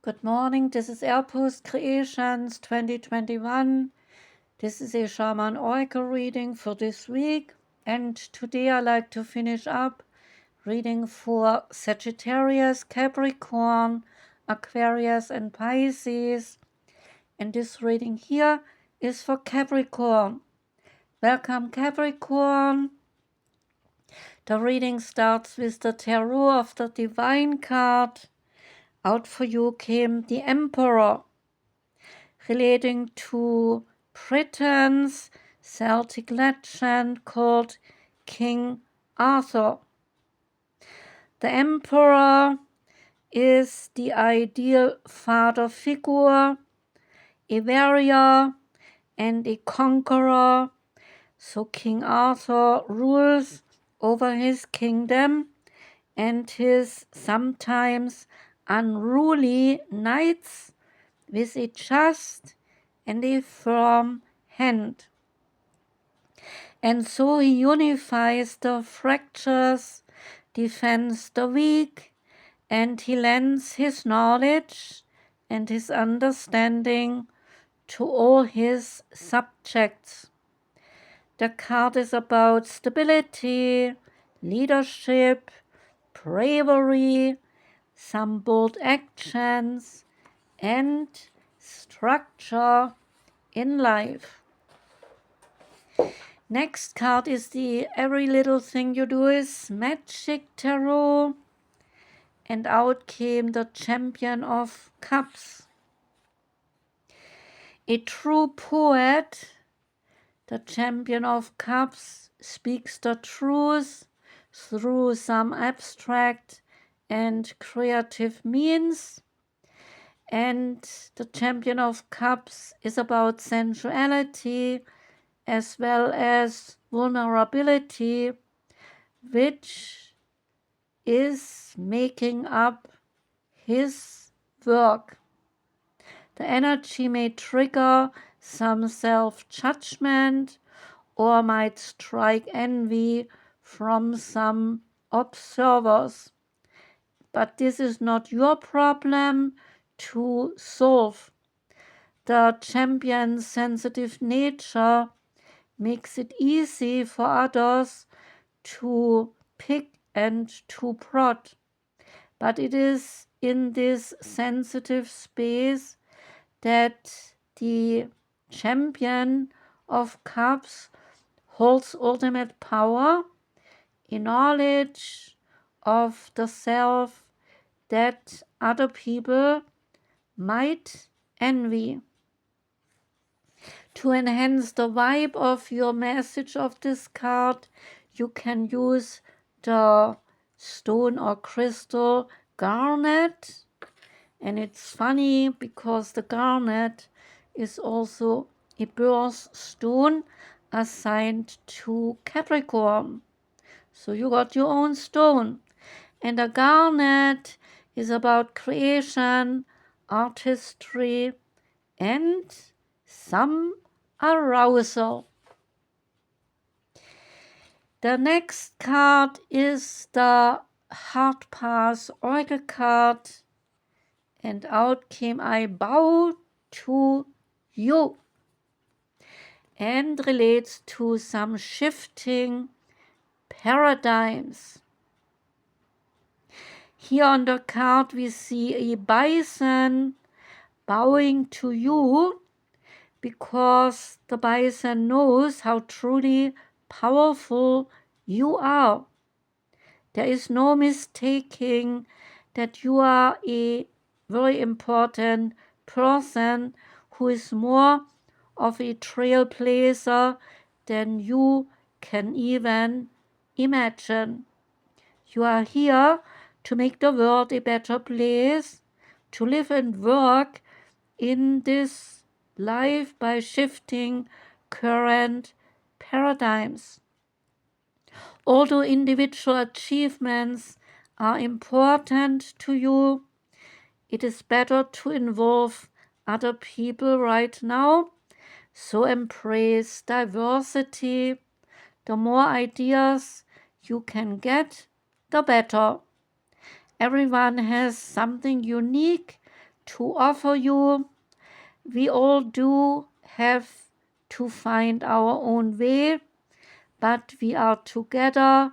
Good morning, this is Airpost Creations 2021. This is a Shaman Oracle reading for this week, and today I like to finish up reading for Sagittarius, Capricorn, Aquarius and Pisces. And this reading here is for Capricorn. Welcome, Capricorn. The reading starts with the Tarot of the Divine card. Out for you came the Emperor, relating to Britain's Celtic legend called King Arthur. The Emperor is the ideal father figure, a warrior and a conqueror. So King Arthur rules over his kingdom and his sometimes unruly knights with a just and a firm hand. And so he unifies the fractures, defends the weak, and he lends his knowledge and his understanding to all his subjects. The card is about stability, leadership, bravery, some bold actions, and structure in life. Next card is the Every Little Thing You Do Is Magic Tarot, and out came the Champion of Cups. A true poet, the Champion of Cups speaks the truth through some abstract and creative means. And the Champion of Cups is about sensuality as well as vulnerability, which is making up his work. The energy may trigger some self-judgment or might strike envy from some observers. But this is not your problem to solve. The champion's sensitive nature makes it easy for others to pick and to prod. But it is in this sensitive space that the Champion of Cups holds ultimate power, a knowledge of the self that other people might envy. To enhance the vibe of your message of this card, you can use the stone or crystal garnet. And it's funny because the garnet is also a birthstone assigned to Capricorn. So you got your own stone. And the garnet is about creation, artistry, and some arousal. The next card is the Heart Path Oracle card, and out came I bow to you, and relates to some shifting paradigms. Here on the card we see a bison bowing to you because the bison knows how truly powerful you are. There is no mistaking that you are a very important person who is more of a trailblazer than you can even imagine. You are here to make the world a better place, to live and work in this life by shifting current paradigms. Although individual achievements are important to you, it is better to involve other people right now. So embrace diversity. The more ideas you can get, the better. Everyone has something unique to offer you. We all do have to find our own way, but we are together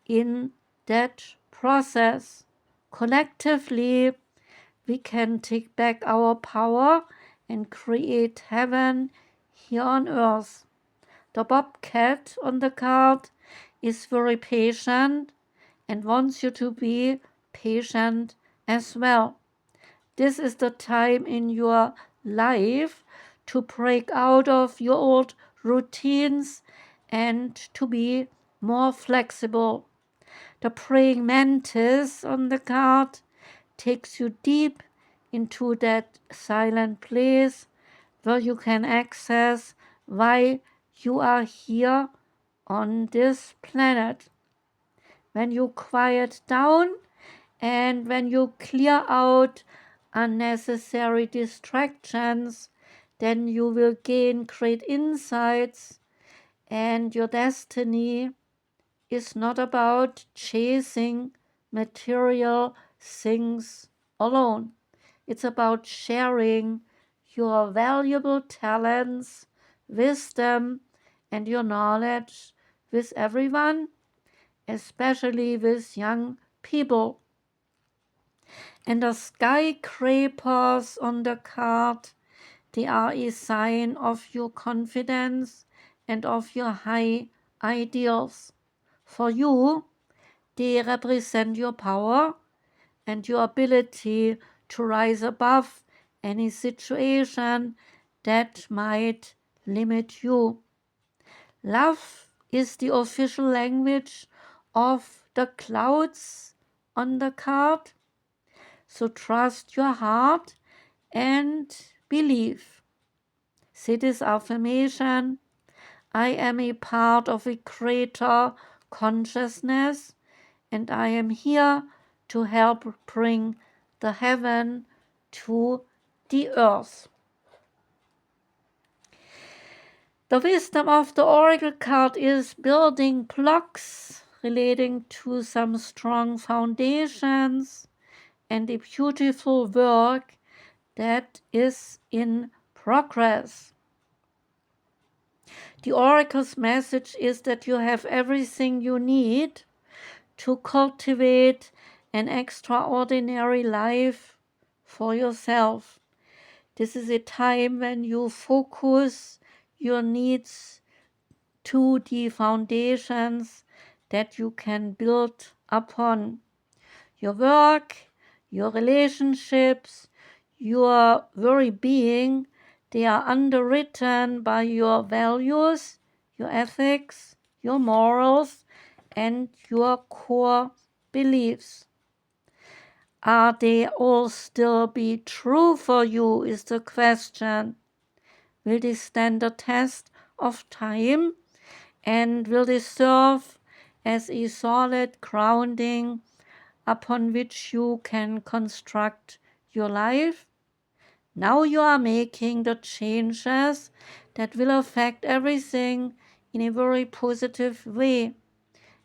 in that process. Collectively, we can take back our power and create heaven here on earth. The bobcat on the card is very patient and wants you to be patient as well. This is the time in your life to break out of your old routines and to be more flexible. The praying mantis on the card takes you deep into that silent place where you can access why you are here on this planet. When you quiet down and when you clear out unnecessary distractions, then you will gain great insights, and your destiny is not about chasing material things alone. It's about sharing your valuable talents, wisdom, and your knowledge with everyone, especially with young people. And the skyscrapers on the card, they are a sign of your confidence and of your high ideals. For you, they represent your power and your ability to rise above any situation that might limit you. Love is the official language of the clouds on the card. So trust your heart and believe. Say this affirmation: I am a part of a greater consciousness, and I am here to help bring the heaven to the earth. The wisdom of the oracle card is building blocks relating to some strong foundations and a beautiful work that is in progress. The oracle's message is that you have everything you need to cultivate an extraordinary life for yourself. This is a time when you focus your needs to the foundations that you can build upon. Your work, your relationships, your very being, they are underwritten by your values, your ethics, your morals, and your core beliefs. Are they all still be true for you is the question. Will they stand the test of time, and will they serve as a solid grounding upon which you can construct your life? Now you are making the changes that will affect everything in a very positive way,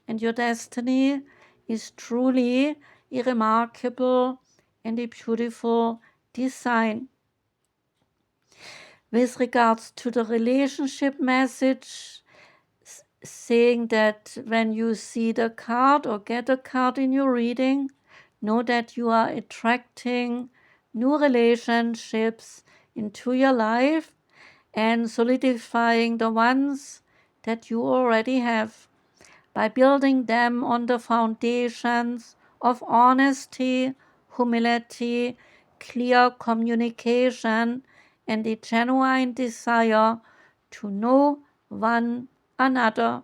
and your destiny is truly a remarkable and a beautiful design. With regards to the relationship message, saying that when you see the card or get a card in your reading, know that you are attracting new relationships into your life and solidifying the ones that you already have by building them on the foundations of honesty, humility, clear communication, and a genuine desire to know one another.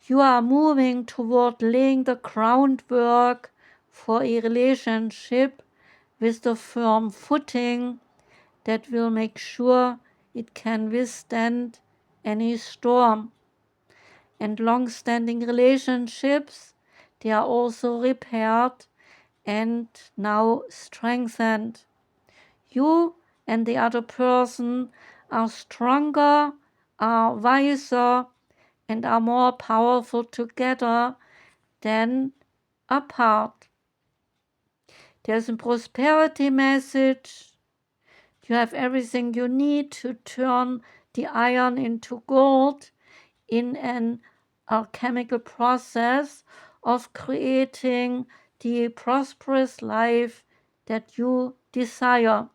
You are moving toward laying the groundwork for a relationship with the firm footing that will make sure it can withstand any storm. And long-standing relationships, they are also repaired and now strengthened. You and the other person are stronger, are wiser, and are more powerful together than apart. There's a prosperity message. You have everything you need to turn the iron into gold in an alchemical process of creating the prosperous life that you desire.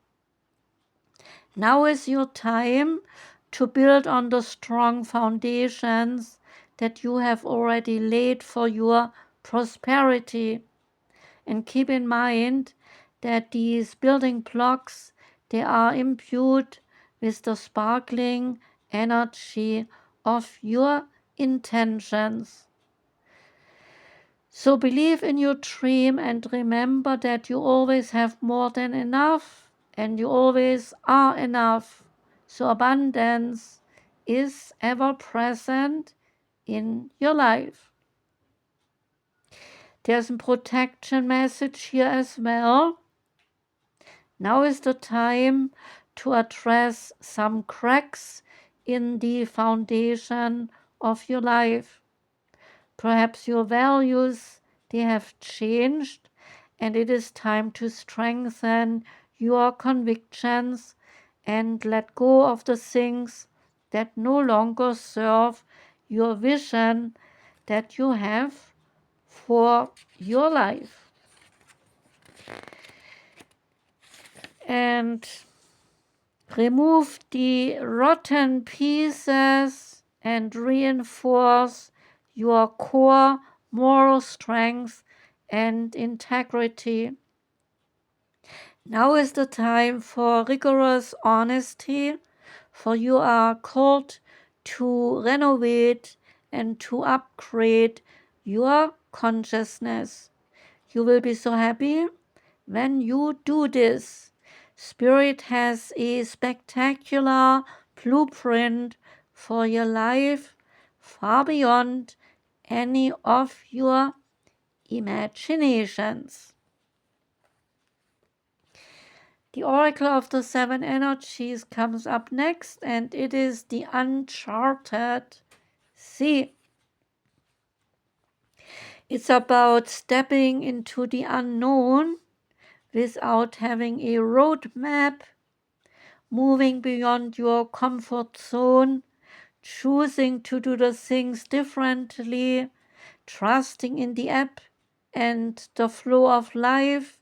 Now is your time to build on the strong foundations that you have already laid for your prosperity. And keep in mind that these building blocks, they are imbued with the sparkling energy of your intentions. So believe in your dream and remember that you always have more than enough and you always are enough. So abundance is ever present in your life. There's a protection message here as well. Now is the time to address some cracks in the foundation of your life. Perhaps your values, they have changed and it is time to strengthen your convictions and let go of the things that no longer serve your vision that you have for your life. And remove the rotten pieces and reinforce your core moral strength and integrity. Now is the time for rigorous honesty, for you are called to renovate and to upgrade your consciousness. You will be so happy when you do this. Spirit has a spectacular blueprint for your life far beyond any of your imaginations. The Oracle of the Seven Energies comes up next, and it is the Uncharted Sea. It's about stepping into the unknown without having a roadmap, moving beyond your comfort zone, choosing to do the things differently, trusting in the ebb and the flow of life,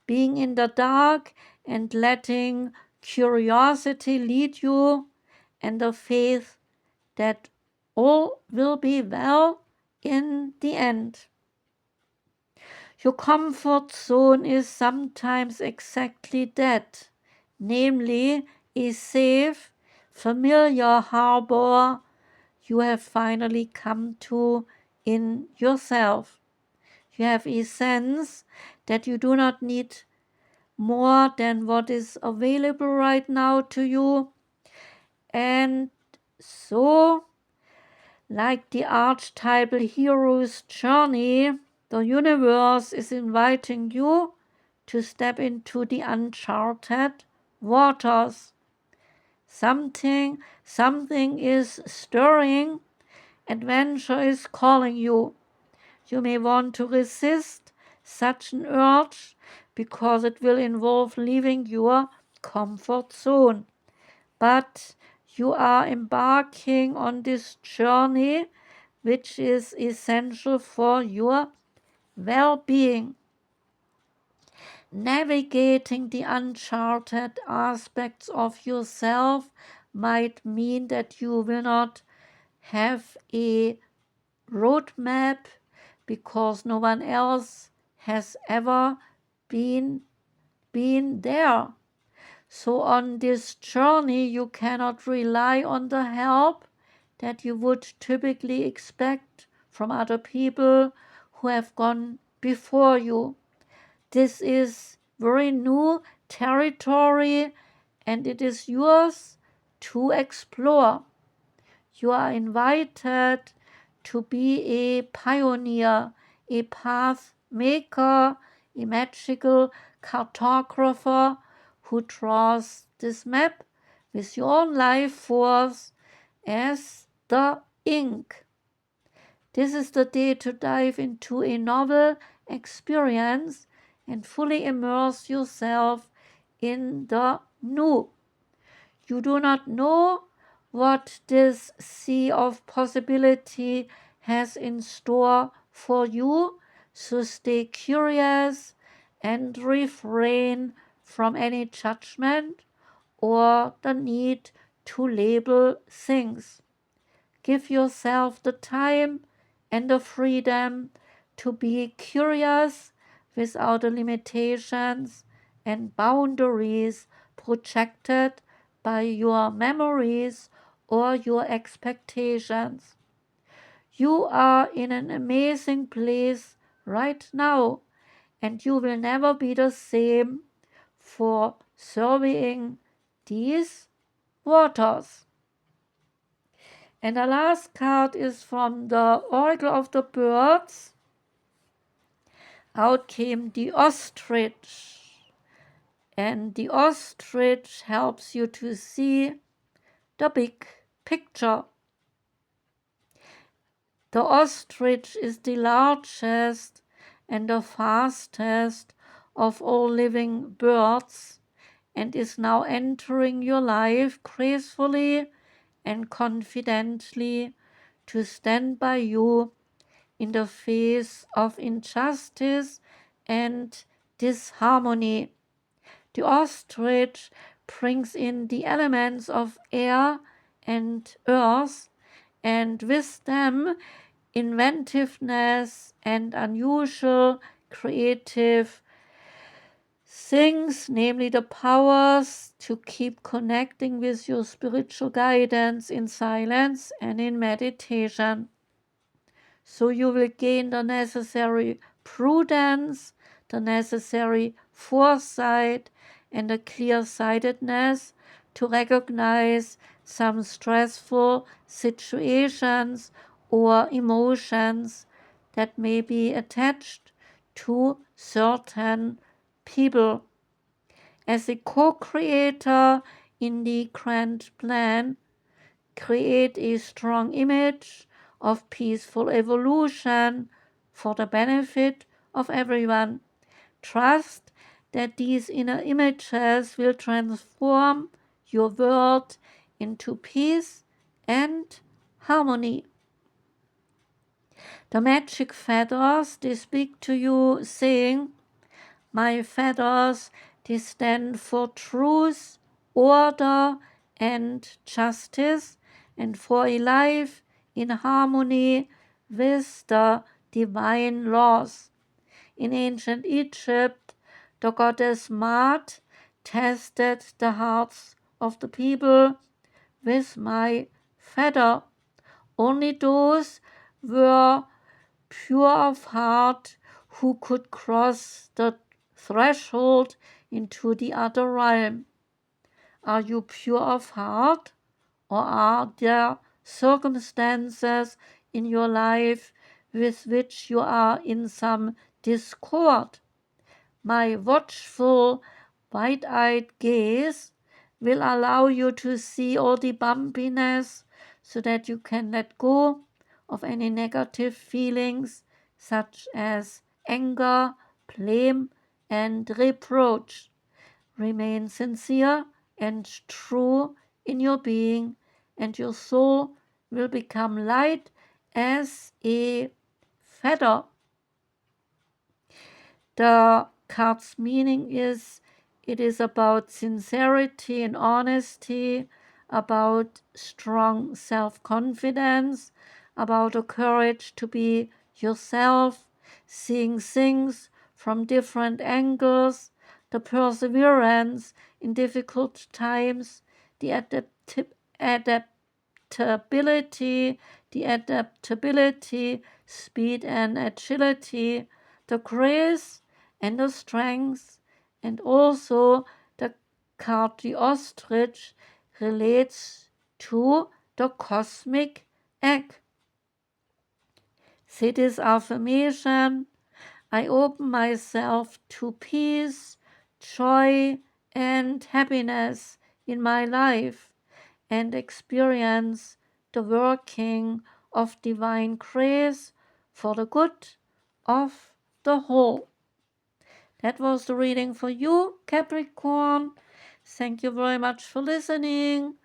being in the dark and letting curiosity lead you, and the faith that all will be well in the end. Your comfort zone is sometimes exactly that, namely a safe, familiar harbor you have finally come to in yourself. You have a sense that you do not need more than what is available right now to you. And so, like the archetypal hero's journey, the universe is inviting you to step into the uncharted waters. Something is stirring. Adventure is calling you. You may want to resist such an urge because it will involve leaving your comfort zone. But you are embarking on this journey which is essential for your well-being. Navigating the uncharted aspects of yourself might mean that you will not have a roadmap because no one else has ever been there. So on this journey, you cannot rely on the help that you would typically expect from other people who have gone before you. This is very new territory and it is yours to explore. You are invited to be a pioneer, a path maker, a magical cartographer who draws this map with your own life force as the ink. This is the day to dive into a novel experience and fully immerse yourself in the new. You do not know what this sea of possibility has in store for you, so stay curious and refrain from any judgment or the need to label things. Give yourself the time and the freedom to be curious without the limitations and boundaries projected by your memories or your expectations. You are in an amazing place right now, and you will never be the same for surveying these waters. And the last card is from the Oracle of the Birds. Out came the Ostrich. And the Ostrich helps you to see the big picture. The ostrich is the largest and the fastest of all living birds and is now entering your life gracefully and confidently to stand by you in the face of injustice and disharmony. The ostrich brings in the elements of air and earth, and with them inventiveness and unusual creative things, namely the powers to keep connecting with your spiritual guidance in silence and in meditation. So you will gain the necessary prudence, the necessary foresight, and the clear-sightedness to recognize some stressful situations or emotions that may be attached to certain people. As a co-creator in the grand plan, create a strong image of peaceful evolution for the benefit of everyone. Trust that these inner images will transform your world into peace and harmony. The magic feathers, they speak to you saying, my feathers, they stand for truth, order, and justice, and for a life in harmony with the divine laws. In ancient Egypt, the goddess Maat tested the hearts of the people with my feather. Only those were pure of heart who could cross the threshold into the other realm. Are you pure of heart, or are there circumstances in your life with which you are in some discord? My watchful, wide-eyed gaze will allow you to see all the bumpiness so that you can let go of any negative feelings such as anger, blame, and reproach. Remain sincere and true in your being, and your soul will become light as a feather. The card's meaning is it is about sincerity and honesty, about strong self-confidence, about the courage to be yourself, seeing things from different angles, the perseverance in difficult times, the adaptability, speed and agility, the grace and the strength, and also the card the ostrich relates to the cosmic egg. Say this affirmation: I open myself to peace, joy, and happiness in my life and experience the working of divine grace for the good of the whole. That was the reading for you, Capricorn. Thank you very much for listening.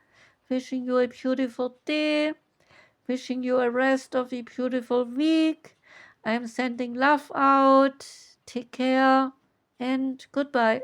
Wishing you a beautiful day. Wishing you a rest of a beautiful week. I'm sending love out. Take care and goodbye.